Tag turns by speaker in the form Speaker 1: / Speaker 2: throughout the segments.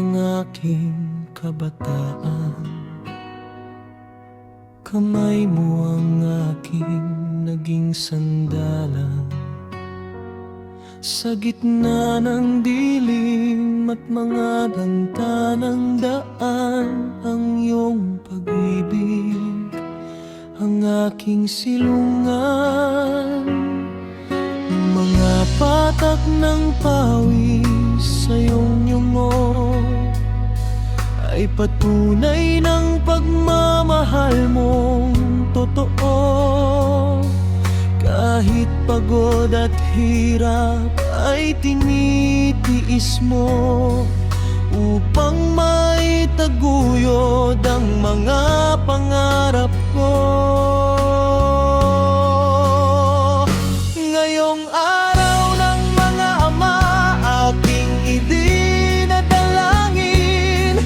Speaker 1: ng aking kabataan. Kamay mo ang aking naging sandalan. Sa gitna ng dilim at mga ganta ng daan, ang iyong pag-ibig ang aking silungan. Mga patak ng pawis sa iyong yungo ay patunay ng pagmamahal mong totoo. Kahit pagod at hirap ay tinitiis mo upang maitaguyod ang mga pangarap ko. Ngayong araw ng mga ama, aking idinadalangin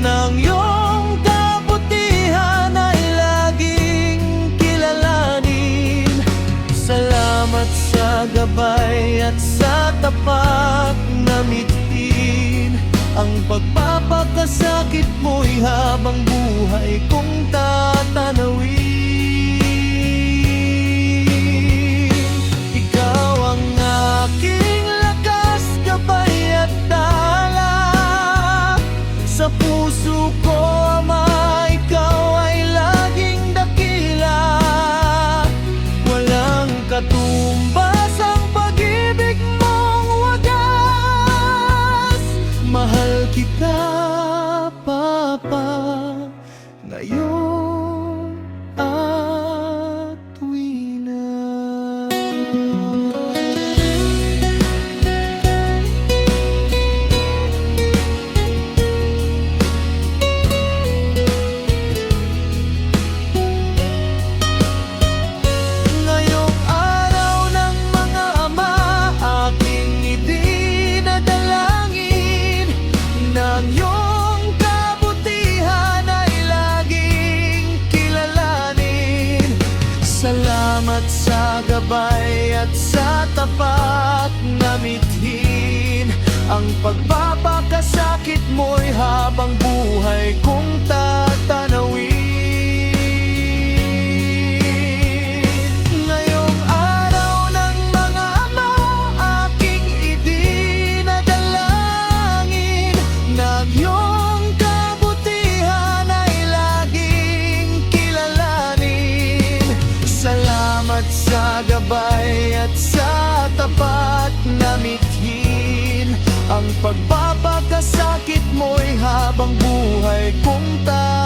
Speaker 1: ng iyong kabutihan ay laging kilalanin. Salamat sa gabay at sa tapat na mithin. Ang pagpapakasakit mo'y habang buhay kong tatanawin. Ikaw ang aking lakas, gabay at dala. Sa puso ko, Ama, ikaw ay laging dakila. Walang katumbas ang pag-ibig mong wagas. Mahal kita, Papa, ngayon at tuwi na. Ngayong araw ng mga ama, aking idinadalangin ng iyong kabutihan ay laging kilalanin. Salamat sa gabay at sa tapat na mithin. Ang pagpapakasakit mo'y habang buhay kong tatanawin. Ngayong araw ng mga ama, aking idinadalangin ng iyong kabutihan ay laging kilalanin. Salamat sa gabay at sa tapat na mithin. Ang pagpapakasakit mo'y habang buhay kong tatanawin.